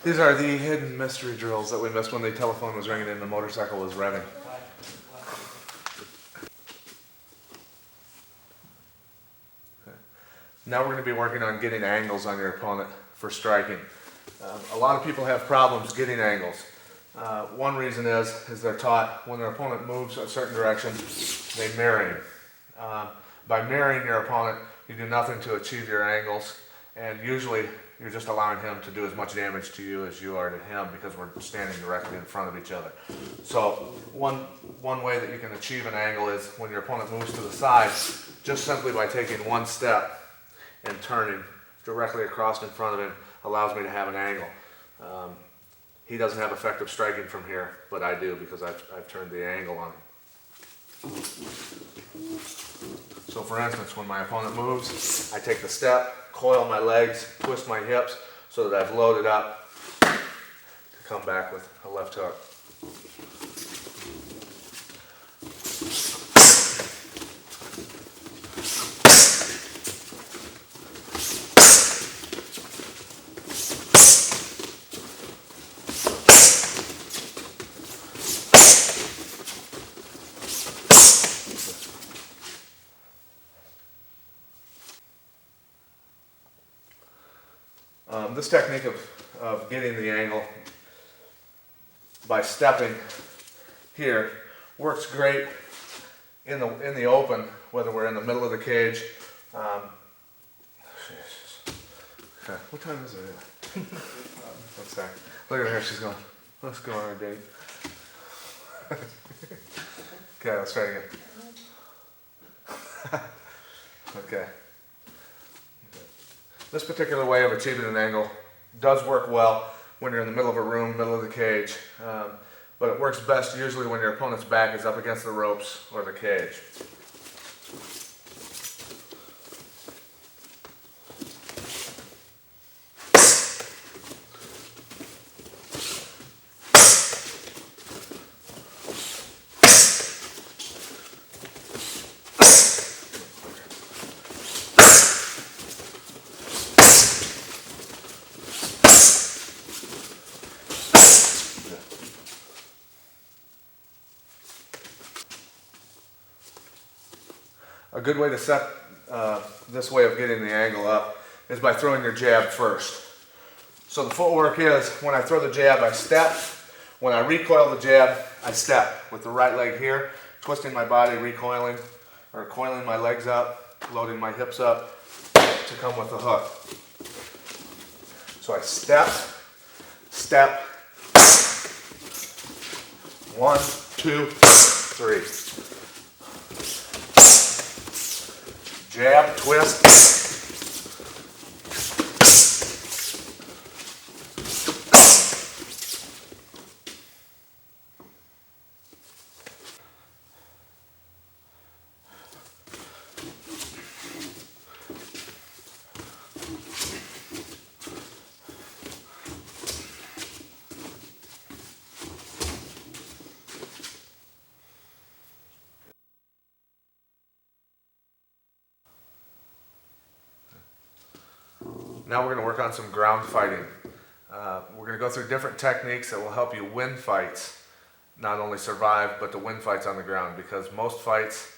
These are the hidden mystery drills that we missed when the telephone was ringing and the motorcycle was revving. Now we're going to be working on getting angles on your opponent for striking. A lot of people have problems getting angles. One reason is they're taught when their opponent moves a certain direction, they mirror him. By mirroring your opponent, you do nothing to achieve your angles, and usually you're just allowing him to do as much damage to you as you are to him because we're standing directly in front of each other. So one way that you can achieve an angle is when your opponent moves to the side, just simply by taking one step and turning directly across in front of him allows me to have an angle. He doesn't have effective striking from here, but I do because I've turned the angle on him. So for instance, when my opponent moves, I take the step, coil my legs, twist my hips so that I've loaded up to come back with a left hook. This technique of getting the angle by stepping here works great in the open, whether we're in the middle of the cage. Okay, what time is it? One sec. Look at her, she's going, let's go on a date. Okay, let's try it again. Okay. This particular way of achieving an angle does work well when you're in the middle of a room, middle of the cage, but it works best usually when your opponent's back is up against the ropes or the cage. A good way to set this way of getting the angle up is by throwing your jab first. So the footwork is, when I throw the jab, I step. When I recoil the jab, I step with the right leg here, twisting my body, recoiling, or coiling my legs up, loading my hips up to come with the hook. So I step, step, 1, 2, 3. Jab, twist. Now we're going to work on some ground fighting. We're going to go through different techniques that will help you win fights, not only survive, but to win fights on the ground, because most fights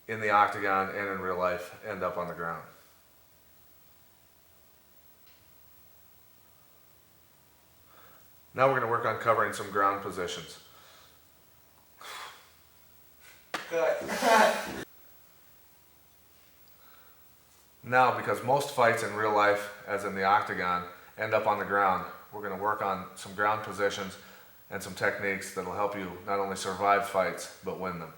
in the octagon and in real life end up on the ground. Now we're going to work on covering some ground positions. Good. Now, because most fights in real life, as in the octagon, end up on the ground, we're going to work on some ground positions and some techniques that will help you not only survive fights, but win them.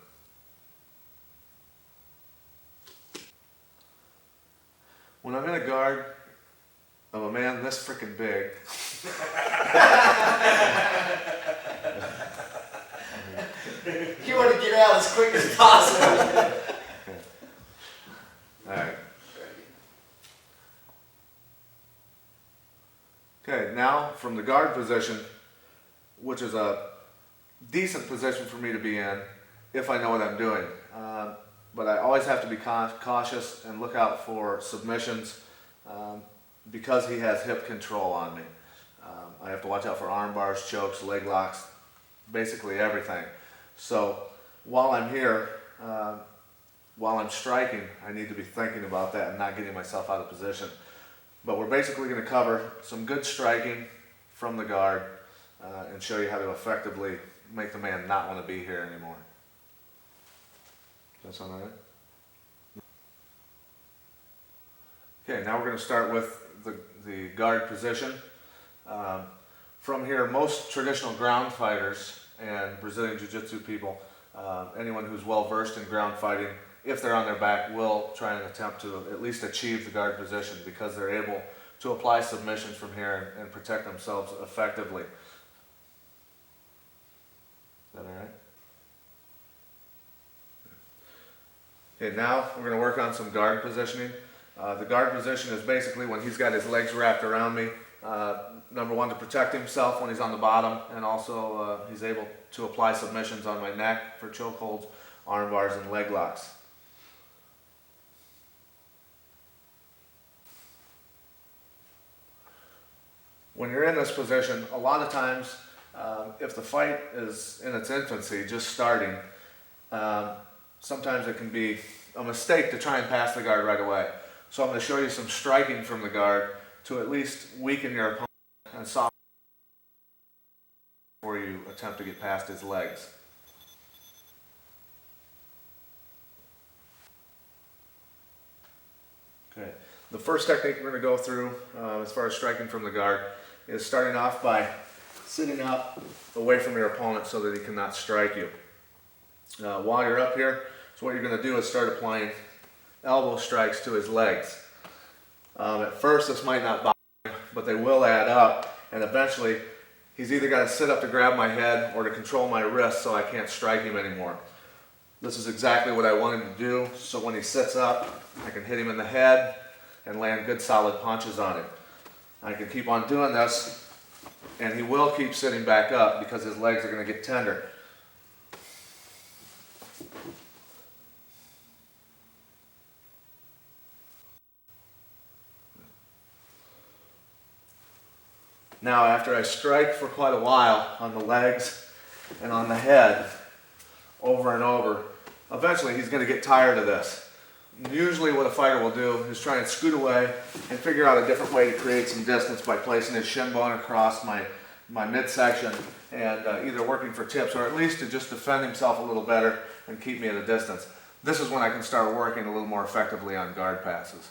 When I'm in a guard of a man this freaking big, you want to get out as quick as possible. All right. Okay, now from the guard position, which is a decent position for me to be in if I know what I'm doing. But I always have to be cautious and look out for submissions because he has hip control on me. I have to watch out for arm bars, chokes, leg locks, basically everything. So while I'm here, while I'm striking, I need to be thinking about that and not getting myself out of position. But we're basically going to cover some good striking from the guard and show you how to effectively make the man not want to be here anymore. Does that sound all right? Okay, now we're going to start with the guard position. From here, most traditional ground fighters and Brazilian Jiu-Jitsu people, anyone who's well versed in ground fighting, if they're on their back, will try and attempt to at least achieve the guard position because they're able to apply submissions from here and protect themselves effectively. Is that all right? Okay, now we're going to work on some guard positioning. The guard position is basically when he's got his legs wrapped around me. Number one, to protect himself when he's on the bottom, and also he's able to apply submissions on my neck for chokeholds, arm bars, and leg locks. When you're in this position, a lot of times, if the fight is in its infancy, just starting, sometimes it can be a mistake to try and pass the guard right away. So I'm going to show you some striking from the guard to at least weaken your opponent and soften before you attempt to get past his legs. Okay. The first technique we're going to go through as far as striking from the guard is starting off by sitting up away from your opponent so that he cannot strike you. While you're up here, so what you're going to do is start applying elbow strikes to his legs. At first this might not bother him, but they will add up, and eventually he's either got to sit up to grab my head or to control my wrist so I can't strike him anymore. This is exactly what I want him to do, so when he sits up, I can hit him in the head and land good solid punches on him. I can keep on doing this, and he will keep sitting back up because his legs are going to get tender. Now, after I strike for quite a while on the legs and on the head, over and over, eventually he's going to get tired of this. Usually what a fighter will do is try and scoot away and figure out a different way to create some distance by placing his shin bone across my midsection and either working for tips or at least to just defend himself a little better and keep me at a distance. This is when I can start working a little more effectively on guard passes.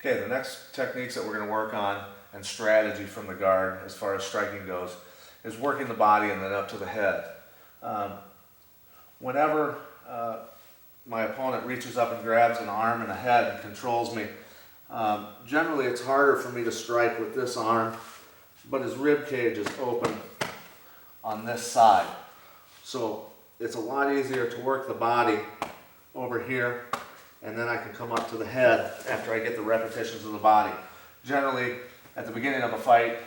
Okay, the next techniques that we're going to work on and strategy from the guard as far as striking goes is working the body and then up to the head. Whenever my opponent reaches up and grabs an arm and a head and controls me, generally it's harder for me to strike with this arm, but his rib cage is open on this side. So it's a lot easier to work the body over here, and then I can come up to the head after I get the repetitions of the body. Generally, at the beginning of a fight,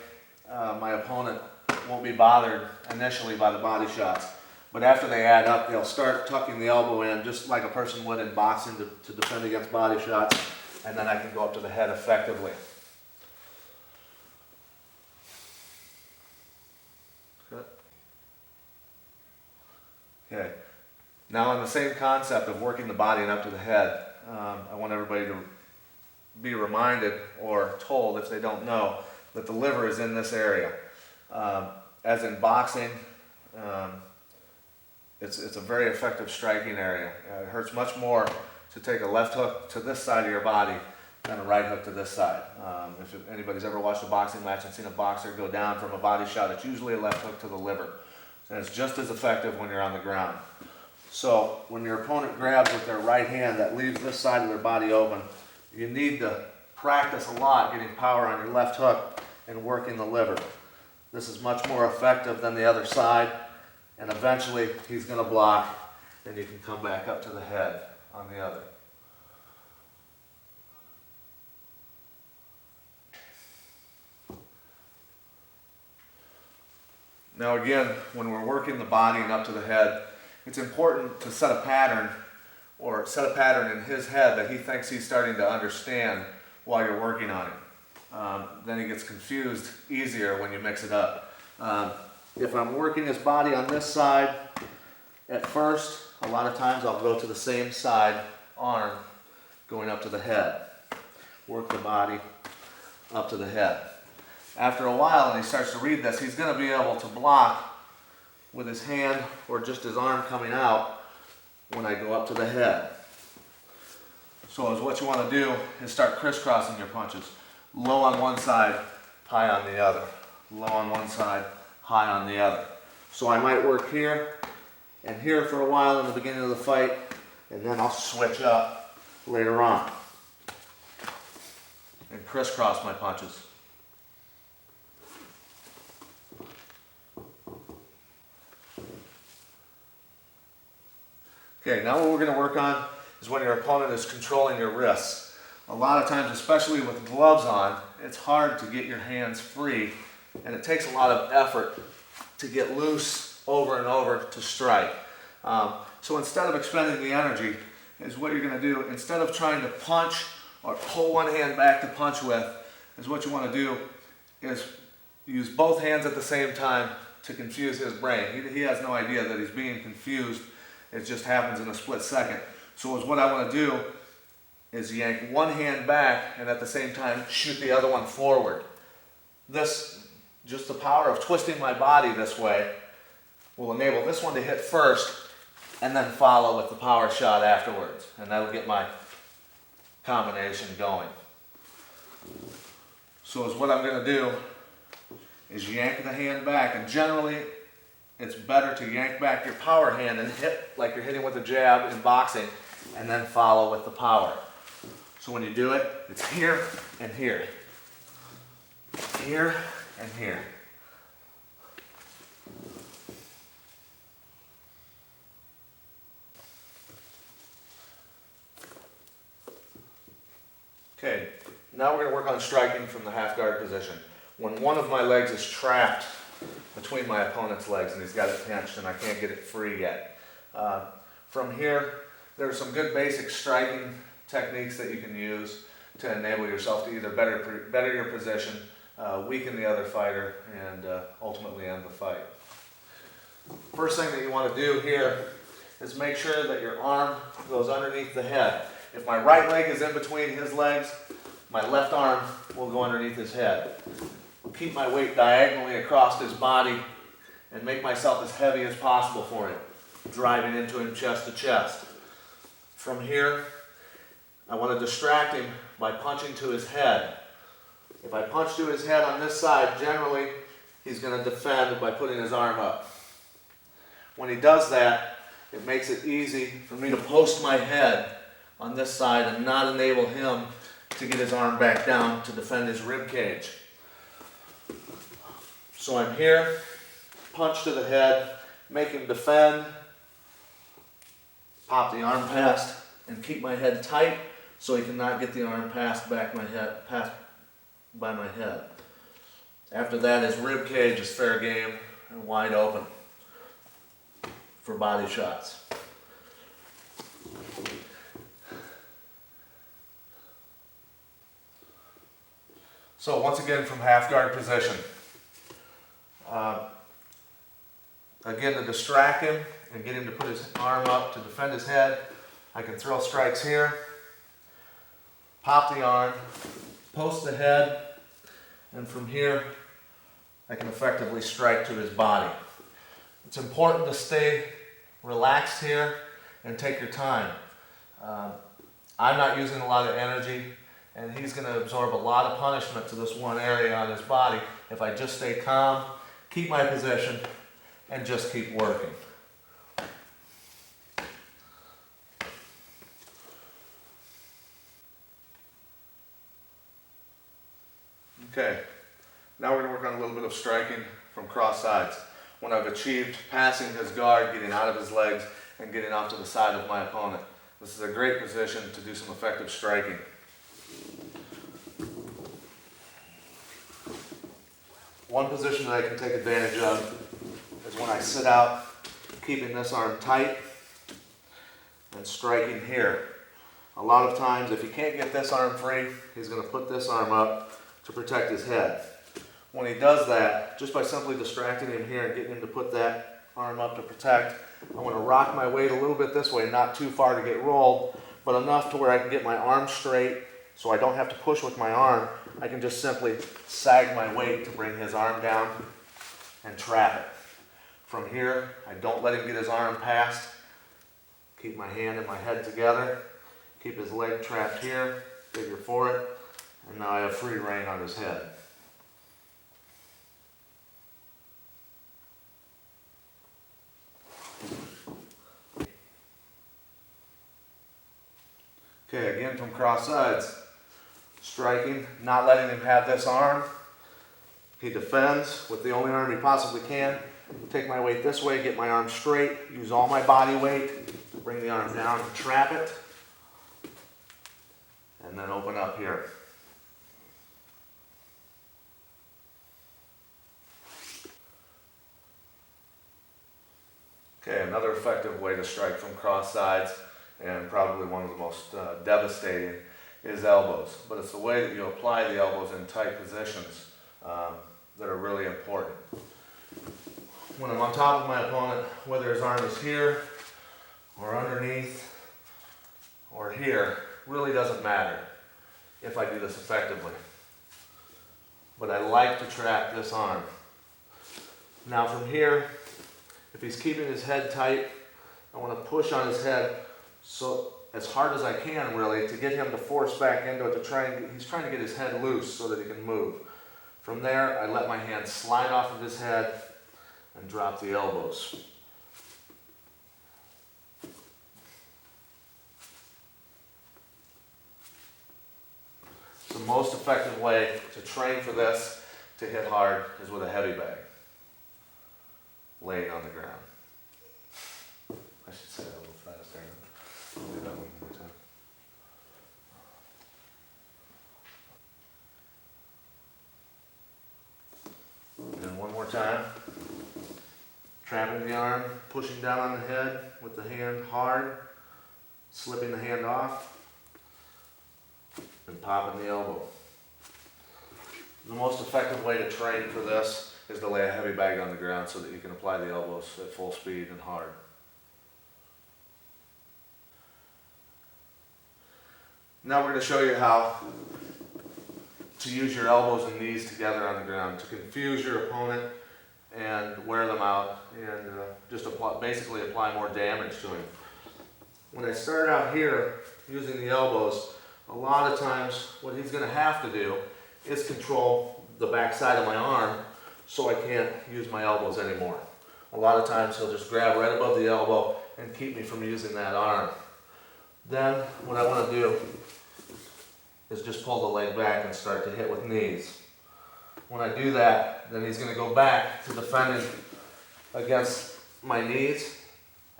my opponent won't be bothered initially by the body shots, but after they add up, they'll start tucking the elbow in just like a person would in boxing to defend against body shots, and then I can go up to the head effectively. Good. Okay. Now, on the same concept of working the body and up to the head, I want everybody to be reminded or told, if they don't know, that the liver is in this area. As in boxing, it's a very effective striking area. It hurts much more to take a left hook to this side of your body than a right hook to this side. If anybody's ever watched a boxing match and seen a boxer go down from a body shot, it's usually a left hook to the liver. And it's just as effective when you're on the ground. So when your opponent grabs with their right hand that leaves this side of their body open, you need to practice a lot getting power on your left hook and working the liver. This is much more effective than the other side, and eventually he's going to block and you can come back up to the head on the other. Now again, when we're working the body and up to the head, it's important to set a pattern or set a pattern in his head that he thinks he's starting to understand while you're working on him. Then he gets confused easier when you mix it up. If I'm working his body on this side, at first, a lot of times I'll go to the same side arm going up to the head. Work the body up to the head. After a while, when he starts to read this, he's going to be able to block with his hand or just his arm coming out when I go up to the head. So what you want to do is start crisscrossing your punches. Low on one side, high on the other. Low on one side, high on the other. So I might work here and here for a while in the beginning of the fight, and then I'll switch up later on and crisscross my punches. Okay, now what we're going to work on is when your opponent is controlling your wrists. A lot of times, especially with gloves on, it's hard to get your hands free, and it takes a lot of effort to get loose over and over to strike. So instead of expending the energy, is what you're going to do, instead of trying to punch or pull one hand back to punch with, is what you want to do is use both hands at the same time to confuse his brain. He has no idea that he's being confused. It just happens in a split second. So what I want to do is yank one hand back and at the same time shoot the other one forward. This, just the power of twisting my body this way, will enable this one to hit first and then follow with the power shot afterwards. And that'll get my combination going. So what I'm going to do is yank the hand back, and generally it's better to yank back your power hand and hit like you're hitting with a jab in boxing, and then follow with the power. So when you do it, it's here and here. Here and here. Okay, now we're going to work on striking from the half guard position. When one of my legs is trapped between my opponent's legs and he's got it pinched and I can't get it free yet. From here, there are some good basic striking techniques that you can use to enable yourself to either better your position, weaken the other fighter, and ultimately end the fight. First thing that you want to do here is make sure that your arm goes underneath the head. If my right leg is in between his legs, my left arm will go underneath his head. Keep my weight diagonally across his body and make myself as heavy as possible for him, driving into him chest to chest. From here, I want to distract him by punching to his head. If I punch to his head on this side, generally he's going to defend by putting his arm up. When he does that, it makes it easy for me to post my head on this side and not enable him to get his arm back down to defend his rib cage. So I'm here, punch to the head, make him defend, pop the arm past, and keep my head tight so he cannot get the arm past by my head. After that, his rib cage is fair game and wide open for body shots. So once again, from half guard position. Again, to distract him and get him to put his arm up to defend his head, I can throw strikes here, pop the arm, post the head, and from here I can effectively strike to his body. It's important to stay relaxed here and take your time. I'm not using a lot of energy, and he's going to absorb a lot of punishment to this one area on his body if I just stay calm, keep my position, and just keep working. Okay, now we're going to work on a little bit of striking from cross sides. When I've achieved passing his guard, getting out of his legs, and getting off to the side of my opponent. This is a great position to do some effective striking. One position that I can take advantage of is when I sit out, keeping this arm tight, and striking here. A lot of times, if he can't get this arm free, he's going to put this arm up to protect his head. When he does that, just by simply distracting him here and getting him to put that arm up to protect, I'm going to rock my weight a little bit this way, not too far to get rolled, but enough to where I can get my arm straight so I don't have to push with my arm. I can just simply sag my weight to bring his arm down and trap it. From here, I don't let him get his arm past. Keep my hand and my head together. Keep his leg trapped here, figure for it, and now I have free rein on his head. Okay, again from cross sides. Striking, not letting him have this arm. He defends with the only arm he possibly can. Take my weight this way, get my arm straight, use all my body weight to bring the arm down and trap it. And then open up here. Okay, another effective way to strike from cross sides, and probably one of the most devastating, is elbows. But it's the way that you apply the elbows in tight positions that are really important. When I'm on top of my opponent, whether his arm is here, or underneath, or here, really doesn't matter if I do this effectively. But I like to trap this arm. Now from here, if he's keeping his head tight, I want to push on his head so as hard as I can, really, to get him to force back into it, he's trying to get his head loose so that he can move. From there, I let my hand slide off of his head and drop the elbows. The most effective way to train for this, to hit hard, is with a heavy bag, laying on the ground. I should say that a little faster. I'll do that one more time. And one more time. Trapping the arm, pushing down on the head with the hand hard, slipping the hand off, and popping the elbow. The most effective way to train for this is to lay a heavy bag on the ground so that you can apply the elbows at full speed and hard. Now we're going to show you how to use your elbows and knees together on the ground to confuse your opponent and wear them out and just basically apply more damage to him. When I start out here using the elbows, a lot of times what he's going to have to do is control the back side of my arm so I can't use my elbows anymore. A lot of times he'll just grab right above the elbow and keep me from using that arm. Then what I want to do is just pull the leg back and start to hit with knees. When I do that, then he's going to go back to defending against my knees.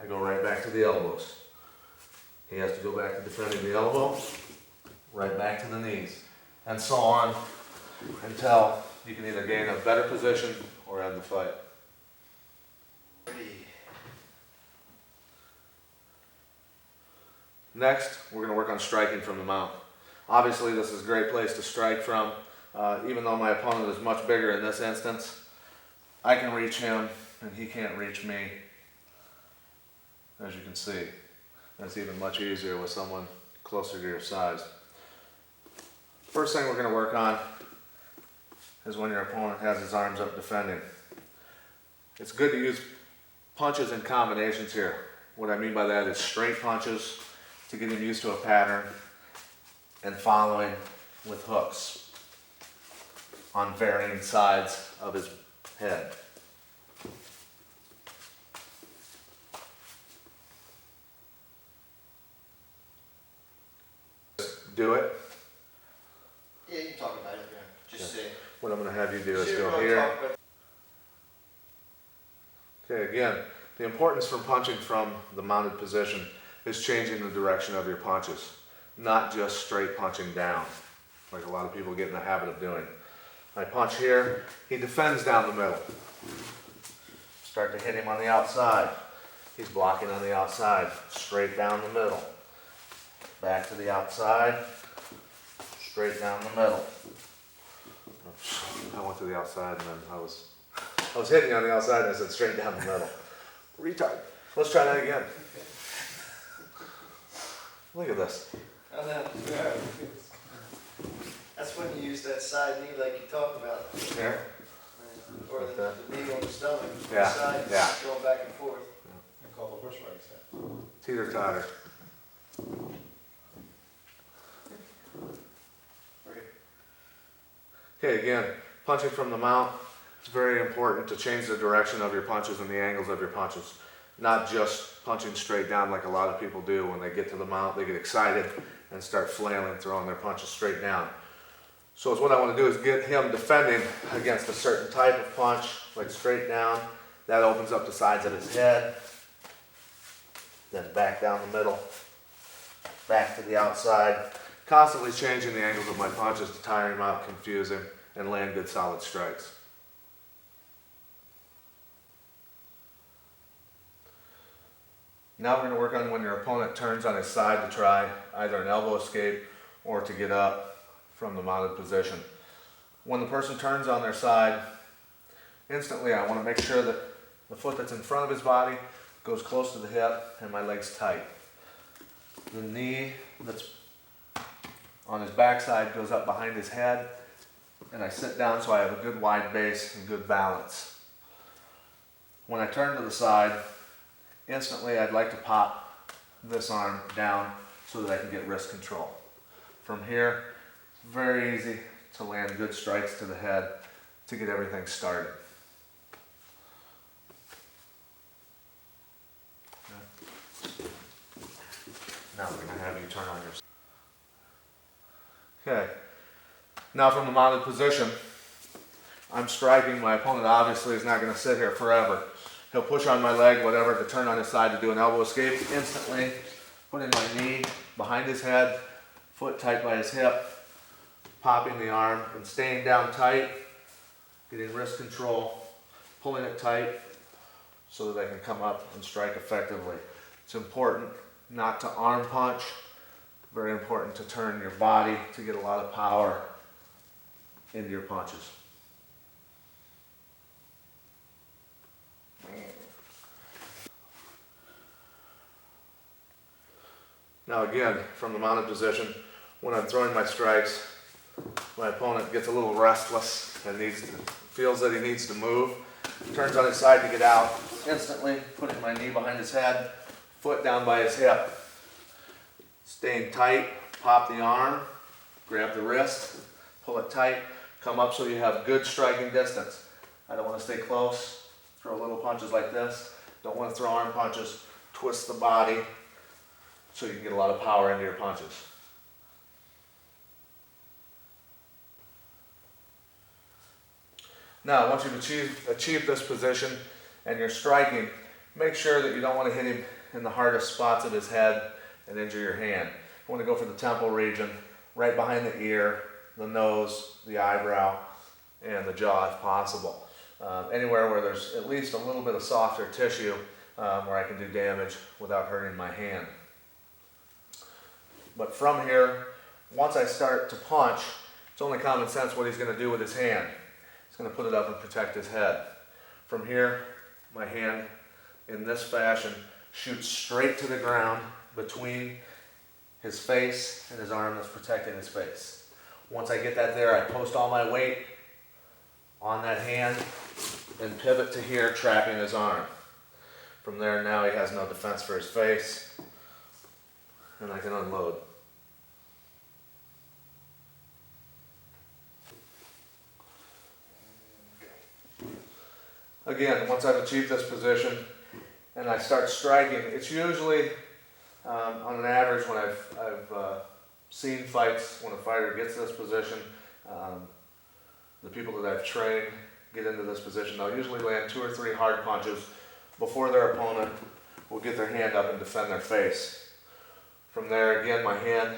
I go right back to the elbows. He has to go back to defending the elbow, right back to the knees, and so on until you can either gain a better position or end the fight. Next, we're going to work on striking from the mount. Obviously, this is a great place to strike from. Even though my opponent is much bigger in this instance, I can reach him and he can't reach me, as you can see. That's even much easier with someone closer to your size. First thing we're going to work on is when your opponent has his arms up defending. It's good to use punches and combinations here. What I mean by that is straight punches to get him used to a pattern, and following with hooks on varying sides of his head. Do it. Yeah, you can talk about it, yeah. Just say. What I'm going to have you do is go here. Okay, again, the importance from punching from the mounted position is changing the direction of your punches, not just straight punching down, like a lot of people get in the habit of doing. I punch here, he defends down the middle. Start to hit him on the outside. He's blocking on the outside, straight down the middle. Back to the outside, straight down the middle. Oops. I went to the outside and then I was hitting you on the outside and I said straight down the middle. Retard. Let's try that again. Look at this. Oh, no. That's when you use that side knee like you talked about. There. Or Like the knee on the stomach. Yeah, The side, yeah. going back and forth. I call the bush legs that. Teeter totter. Okay, again, punching from the mount. It's very important to change the direction of your punches and the angles of your punches. Not just punching straight down like a lot of people do. When they get to the mount, they get excited and start flailing, throwing their punches straight down. So what I want to do is get him defending against a certain type of punch, like straight down. That opens up the sides of his head. Then back down the middle, back to the outside. Constantly changing the angles of my punches to tire him out, confuse him, and land good solid strikes. Now we're going to work on when your opponent turns on his side to try either an elbow escape or to get up from the mounted position. When the person turns on their side, instantly I want to make sure that the foot that's in front of his body goes close to the hip and my leg's tight. The knee that's on his backside goes up behind his head, and I sit down so I have a good wide base and good balance. When I turn to the side, instantly I'd like to pop this arm down so that I can get wrist control. From here, it's very easy to land good strikes to the head to get everything started. Now we're going to have you turn on your side. Okay. Now from the mounted position, I'm striking. My opponent obviously is not going to sit here forever. He'll push on my leg, whatever, to turn on his side to do an elbow escape. Instantly, putting my knee behind his head, foot tight by his hip, popping the arm and staying down tight, getting wrist control, pulling it tight so that I can come up and strike effectively. It's important not to arm punch. Very important to turn your body to get a lot of power into your punches. Now again, from the mounted position, when I'm throwing my strikes, my opponent gets a little restless and feels that he needs to move, turns on his side to get out, instantly putting my knee behind his head, foot down by his hip. Staying tight, pop the arm, grab the wrist, pull it tight, come up so you have good striking distance. I don't want to stay close, throw little punches like this. Don't want to throw arm punches, twist the body so you can get a lot of power into your punches. Now, once you've achieved this position and you're striking, make sure that you don't want to hit him in the hardest spots of his head and injure your hand. You want to go for the temple region, right behind the ear, the nose, the eyebrow, and the jaw if possible. Anywhere where there's at least a little bit of softer tissue where I can do damage without hurting my hand. But from here, once I start to punch, it's only common sense what he's going to do with his hand. He's going to put it up and protect his head. From here, my hand in this fashion shoots straight to the ground between his face and his arm that's protecting his face. Once I get that there, I post all my weight on that hand and pivot to here, trapping his arm. From there, now he has no defense for his face, and I can unload. Again, once I've achieved this position and I start striking, it's usually on an average when I've seen fights, when a fighter gets this position, the people that I've trained get into this position, they'll usually land 2 or 3 hard punches before their opponent will get their hand up and defend their face. From there, again, my hand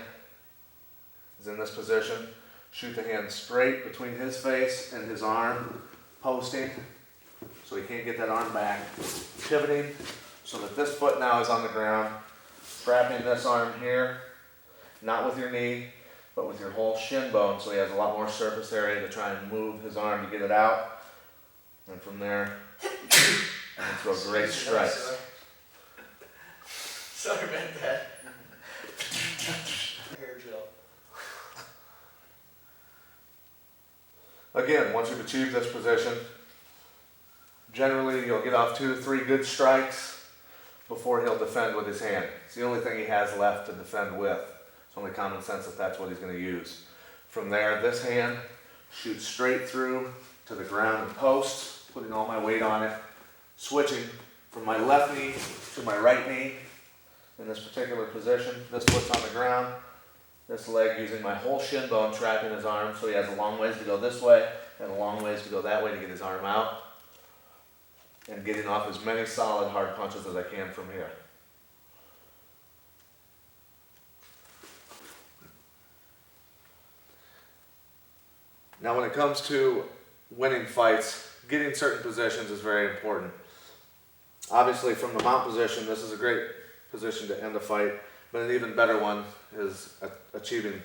is in this position. Shoot the hand straight between his face and his arm, posting, so he can't get that arm back. Pivoting, so that this foot now is on the ground, trapping this arm here, not with your knee, but with your whole shin bone, so he has a lot more surface area to try and move his arm to get it out. And from there, and throw great strikes. Sorry about that. Hair gel. Again, once you've achieved this position, generally you'll get off 2 to 3 good strikes before he'll defend with his hand. It's the only thing he has left to defend with. It's only common sense that that's what he's going to use. From there, this hand shoots straight through to the ground and post, putting all my weight on it, switching from my left knee to my right knee in this particular position. This foot's on the ground, this leg using my whole shin bone trapping his arm, so he has a long ways to go this way and a long ways to go that way to get his arm out, and getting off as many solid hard punches as I can from here. Now when it comes to winning fights, getting certain positions is very important. Obviously from the mount position, this is a great position to end a fight, but an even better one is achieving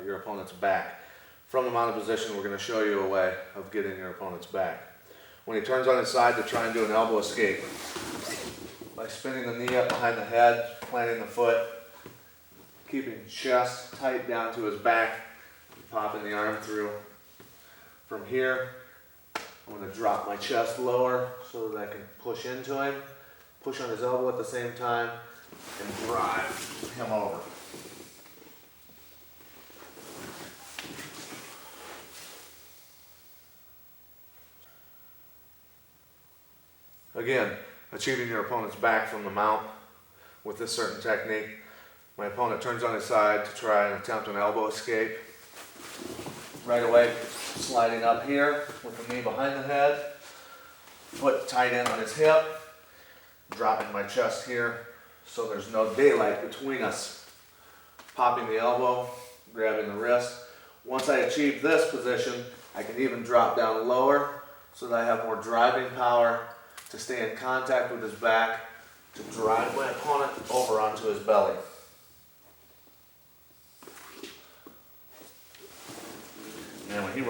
your opponent's back. From the mounted position, we're going to show you a way of getting your opponent's back. When he turns on his side to try and do an elbow escape, by spinning the knee up behind the head, planting the foot, keeping chest tight down to his back, popping the arm through. From here, I'm going to drop my chest lower so that I can push into him, push on his elbow at the same time, and drive him over. Again, achieving your opponent's back from the mount with this certain technique. My opponent turns on his side to try and attempt an elbow escape. Right away, sliding up here with the knee behind the head, foot tight in on his hip, dropping my chest here so there's no daylight between us. Popping the elbow, grabbing the wrist. Once I achieve this position, I can even drop down lower so that I have more driving power to stay in contact with his back, to drive my opponent over onto his belly. And when he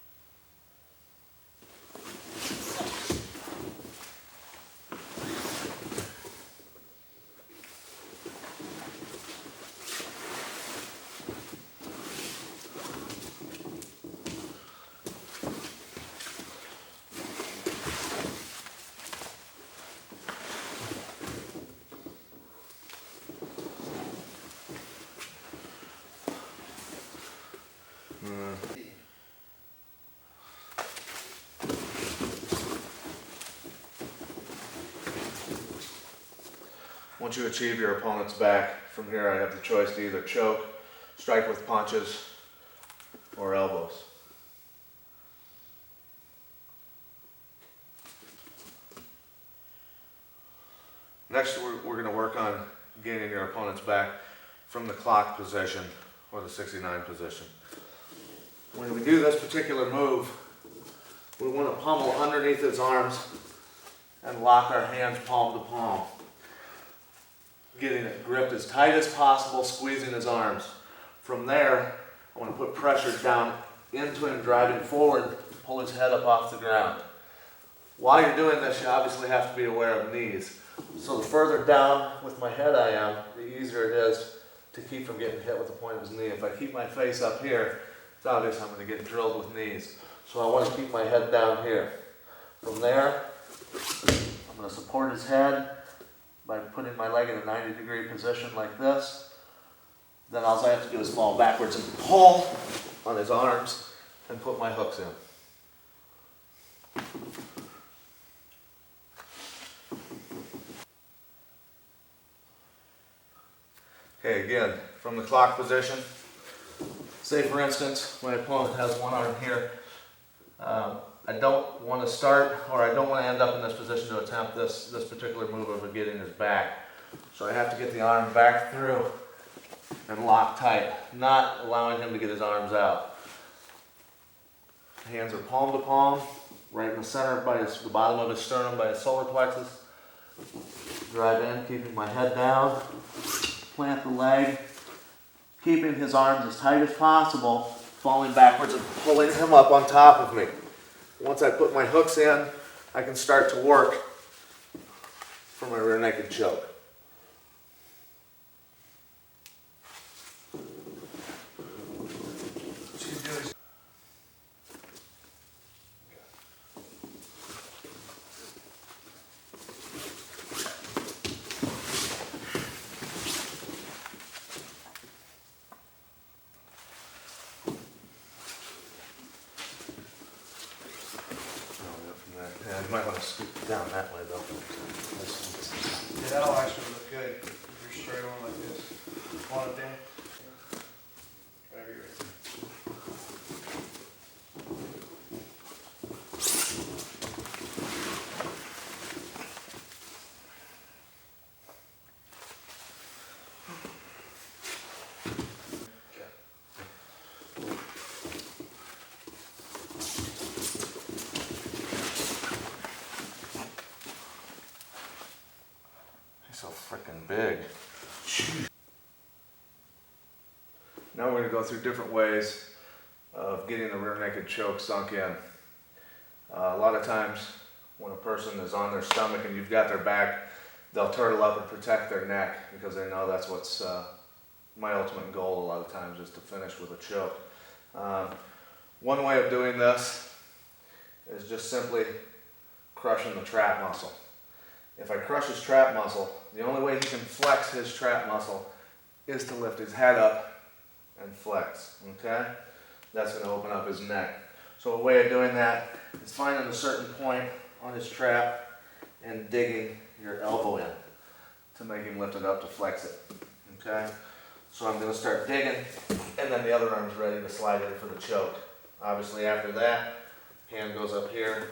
Once you achieve your opponent's back, from here I have the choice to either choke, strike with punches, or elbows. Next we're going to work on gaining your opponent's back from the clock position or the 69 position. When we do this particular move, we want to pummel underneath his arms and lock our hands palm to palm. Getting it gripped as tight as possible, squeezing his arms. From there, I want to put pressure down into him, driving forward to pull his head up off the ground. While you're doing this, you obviously have to be aware of knees. So the further down with my head I am, the easier it is to keep from getting hit with the point of his knee. If I keep my face up here, it's obvious I'm going to get drilled with knees. So I want to keep my head down here. From there, I'm going to support his head by putting my leg in a 90-degree position like this. Then all I have to do is fall backwards and pull on his arms and put my hooks in. Okay, again, from the clock position, say for instance, my opponent has one arm here. I don't want to start, or I don't want to end up in this position to attempt this particular move of getting his back. So I have to get the arm back through and lock tight, not allowing him to get his arms out. Hands are palm to palm, right in the center by the bottom of his sternum by his solar plexus. Drive in, keeping my head down. Plant the leg. Keeping his arms as tight as possible. Falling backwards and pulling him up on top of me. Once I put my hooks in, I can start to work for my rear naked choke. Yeah, you might want to scoot down that way though. Yeah, that'll actually look good if you're straight on like this. Want it down? Whatever you're ready. He's so freaking big. Now we're going to go through different ways of getting the rear naked choke sunk in. A lot of times when a person is on their stomach and you've got their back, they'll turtle up and protect their neck because they know that's what's my ultimate goal a lot of times is to finish with a choke. One way of doing this is just simply crushing the trap muscle. If I crush his trap muscle, the only way he can flex his trap muscle is to lift his head up and flex, okay? That's going to open up his neck. So a way of doing that is finding a certain point on his trap and digging your elbow in to make him lift it up to flex it, okay? So I'm going to start digging, and then the other arm's ready to slide in for the choke. Obviously after that, hand goes up here,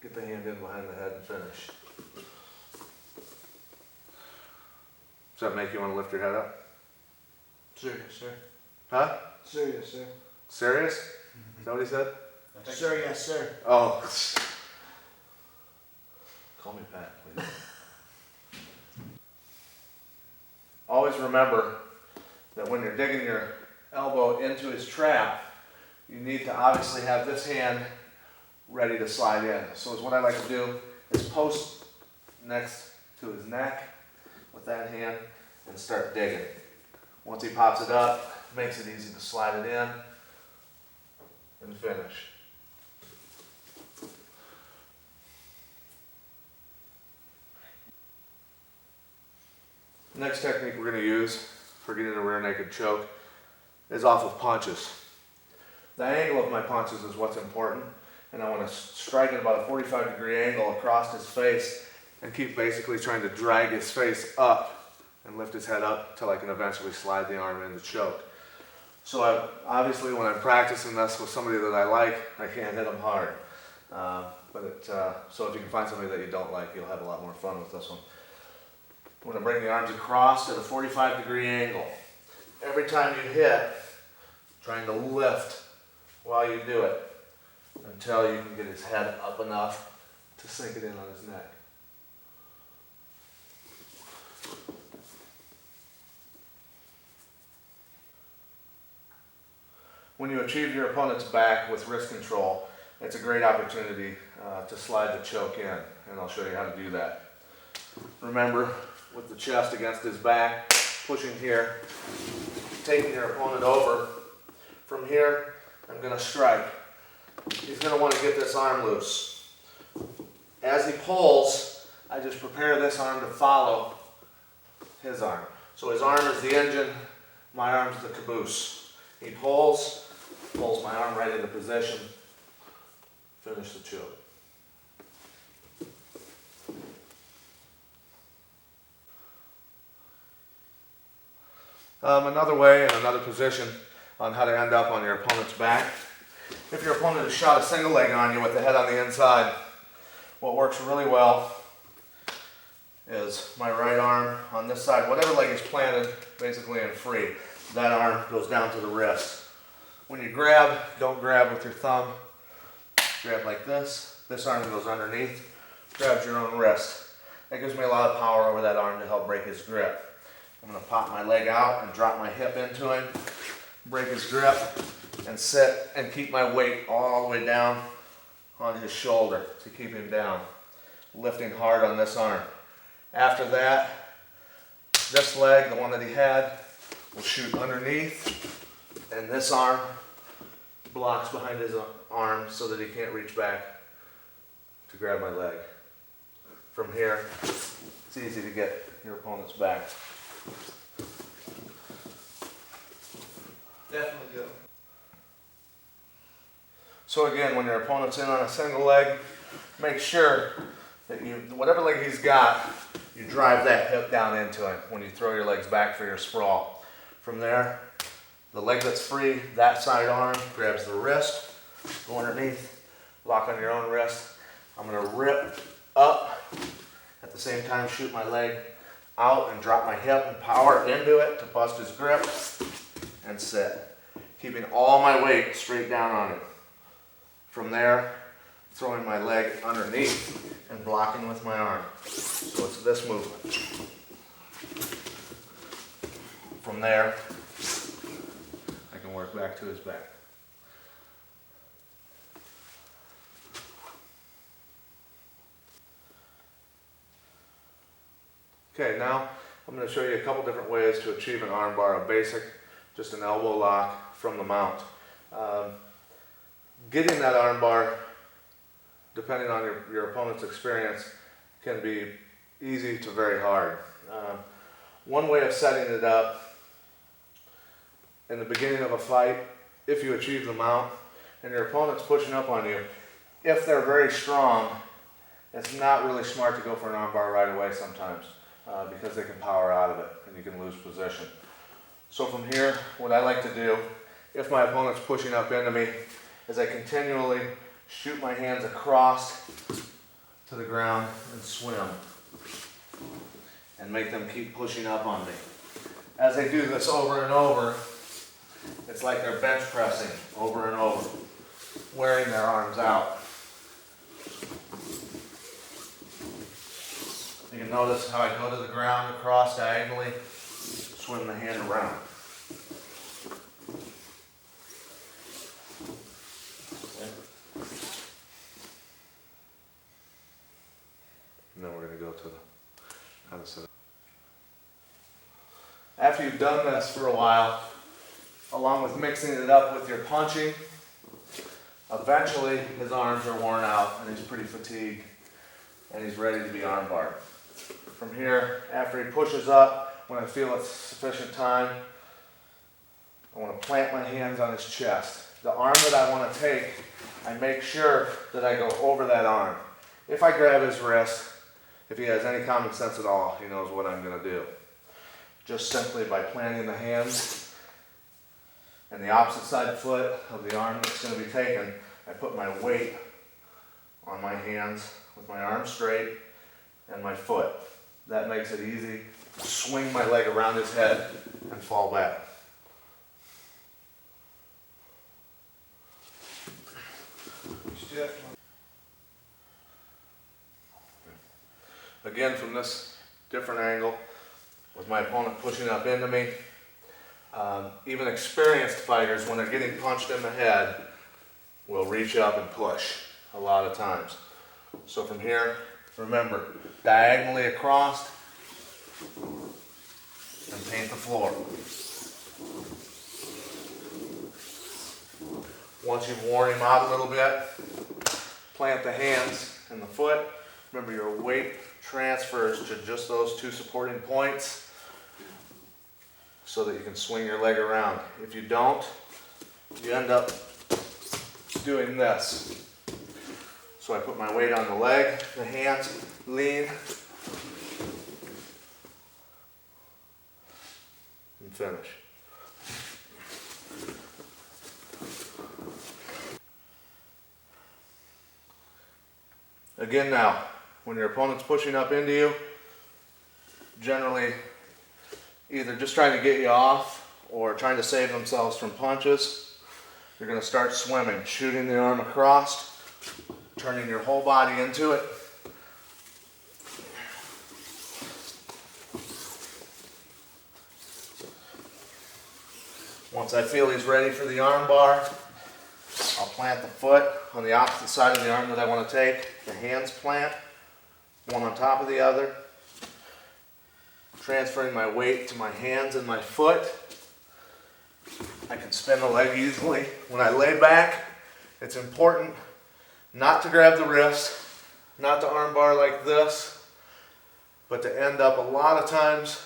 get the hand in behind the head and finish. Does that make you want to lift your head up? Sir, yes, sir. Huh? Sir, yes, sir. Serious? Is that what he said? Sir, yes, sir. Oh. Call me Pat, please. Always remember that when you're digging your elbow into his trap, you need to obviously have this hand ready to slide in. So what I like to do is post next to his neck with that hand and start digging. Once he pops it up, makes it easy to slide it in and finish. Next technique we're going to use for getting a rear naked choke is off of punches. The angle of my punches is what's important, and I want to strike at about a 45-degree angle across his face and keep basically trying to drag his face up and lift his head up until I can eventually slide the arm in to choke. So obviously when I'm practicing this with somebody that I like, I can't hit them hard. So if you can find somebody that you don't like, you'll have a lot more fun with this one. I'm going to bring the arms across at a 45-degree angle. Every time you hit, trying to lift while you do it until you can get his head up enough to sink it in on his neck. When you achieve your opponent's back with wrist control, it's a great opportunity to slide the choke in, and I'll show you how to do that. Remember, with the chest against his back, pushing here, taking your opponent over. From here, I'm going to strike. He's going to want to get this arm loose. As he pulls, I just prepare this arm to follow his arm. So his arm is the engine, my arm's the caboose. He pulls my arm right into position, finish the choke. Another way and another position on how to end up on your opponent's back. If your opponent has shot a single leg on you with the head on the inside, what works really well is my right arm on this side, whatever leg is planted basically and free, that arm goes down to the wrist. When you grab, don't grab with your thumb, grab like this. This arm goes underneath, grabs your own wrist. That gives me a lot of power over that arm to help break his grip. I'm going to pop my leg out and drop my hip into him, break his grip, and sit and keep my weight all the way down on his shoulder to keep him down, lifting hard on this arm. After that, this leg, the one that he had, will shoot underneath, and this arm blocks behind his arm so that he can't reach back to grab my leg. From here, it's easy to get your opponent's back. Definitely good. So again, when your opponent's in on a single leg, make sure that you, whatever leg he's got, you drive that hip down into him when you throw your legs back for your sprawl. From there, the leg that's free, that side arm grabs the wrist, go underneath, lock on your own wrist. I'm going to rip up, at the same time shoot my leg out and drop my hip and power into it to bust his grip and sit, keeping all my weight straight down on him. From there, throwing my leg underneath and blocking with my arm. So it's this movement. From there, I can work back to his back. Okay, now I'm going to show you a couple different ways to achieve an arm bar. A basic, just an elbow lock from the mount. Getting that arm bar, depending on your opponent's experience, can be easy to very hard. One way of setting it up, in the beginning of a fight, if you achieve the mount and your opponent's pushing up on you, if they're very strong, it's not really smart to go for an arm bar right away sometimes, because they can power out of it and you can lose position. So from here, what I like to do, if my opponent's pushing up into me, is I continually shoot my hands across to the ground and swim and make them keep pushing up on me. As they do this over and over, it's like they're bench pressing over and over, wearing their arms out. You can notice how I go to the ground across diagonally, swim the hand around. And then we're going to go to how to set it. After you've done this for a while, along with mixing it up with your punching, eventually his arms are worn out and he's pretty fatigued and he's ready to be arm barred. From here, after he pushes up, when I feel it's sufficient time, I want to plant my hands on his chest. The arm that I want to take, I make sure that I go over that arm. If I grab his wrist, if he has any common sense at all, he knows what I'm going to do. Just simply by planting the hands and the opposite side foot of the arm that's going to be taken, I put my weight on my hands with my arm straight and my foot. That makes it easy to swing my leg around his head and fall back. Again, from this different angle, with my opponent pushing up into me, even experienced fighters, when they're getting punched in the head, will reach up and push a lot of times. So from here, remember, diagonally across and paint the floor. Once you've worn him out a little bit, plant the hands and the foot. Remember, your weight transfers to just those two supporting points so that you can swing your leg around. If you don't, you end up doing this. So I put my weight on the leg, the hands, lean, and finish. Again now, when your opponent's pushing up into you, generally either just trying to get you off or trying to save themselves from punches, you're going to start swimming, shooting the arm across, turning your whole body into it, Once I feel he's ready for the arm bar, I'll plant the foot on the opposite side of the arm that I want to take. The hands plant, one on top of the other. Transferring my weight to my hands and my foot. I can spin the leg easily. When I lay back, it's important not to grab the wrist, not to arm bar like this, but to end up a lot of times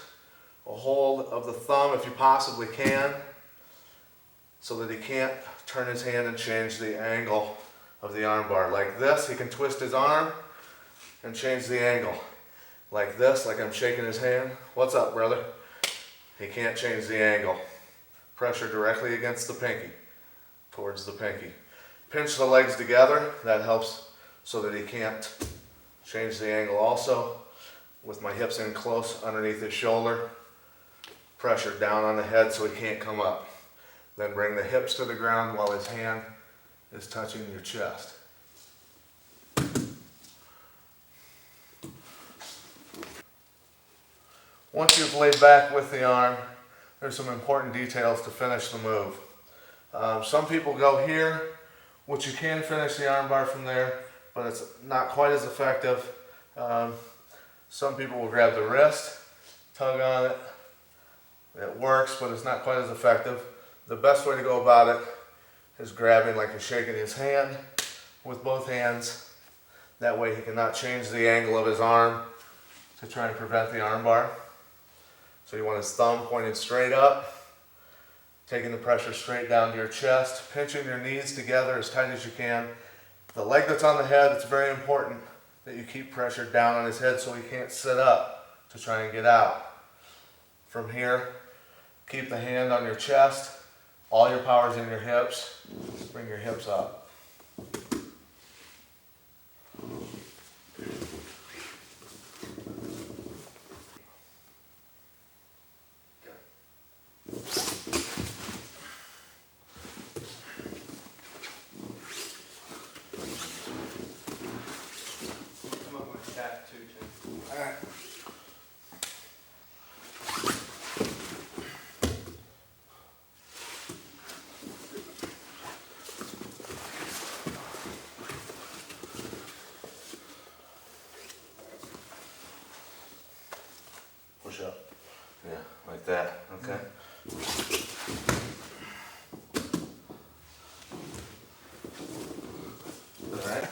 a hold of the thumb if you possibly can, so that he can't turn his hand and change the angle of the arm bar. Like this, he can twist his arm and change the angle. Like this, like I'm shaking his hand. What's up, brother? He can't change the angle. Pressure directly against the pinky, towards the pinky. Pinch the legs together, that helps so that he can't change the angle also. With my hips in close underneath his shoulder, pressure down on the head so he can't come up. Then bring the hips to the ground while his hand is touching your chest. Once you've laid back with the arm, there's some important details to finish the move. Some people go here, which you can finish the arm bar from there, but it's not quite as effective. Some people will grab the wrist, tug on it. It works, but it's not quite as effective. The best way to go about it is grabbing like you're shaking his hand with both hands. That way he cannot change the angle of his arm to try and prevent the arm bar. So you want his thumb pointed straight up, taking the pressure straight down to your chest, pinching your knees together as tight as you can. The leg that's on the head, it's very important that you keep pressure down on his head so he can't sit up to try and get out. From here, keep the hand on your chest, all your power's in your hips, bring your hips up. Push up. Yeah, like that. Okay. Alright.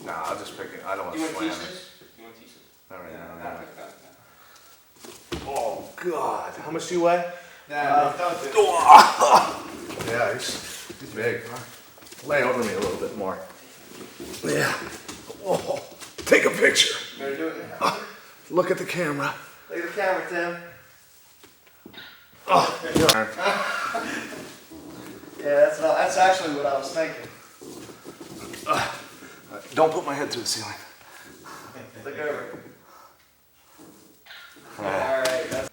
Nah, I'll just pick it. I don't want to slam it. You want pieces? All right, No, all not right. like that, no. Oh God! How much do you weigh? Nah, don't do it. Yeah, he's big. Lay over me a little bit more. Yeah. Oh, take a picture. You better do it now. Look at the camera. Look at the camera, Tim. Oh, Yeah, that's actually what I was thinking. don't put my head through the ceiling. Look over. Alright, that's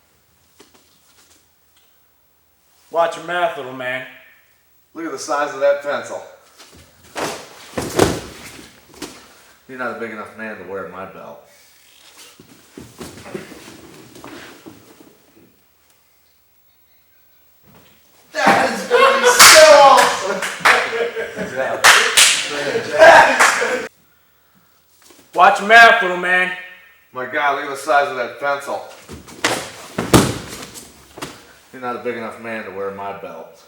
Watch your mouth, little man. Look at the size of that pencil. You're not a big enough man to wear my belt. that is gonna be so awesome. Watch your mouth, little man. My God, look at the size of that pencil. You're not a big enough man to wear my belt.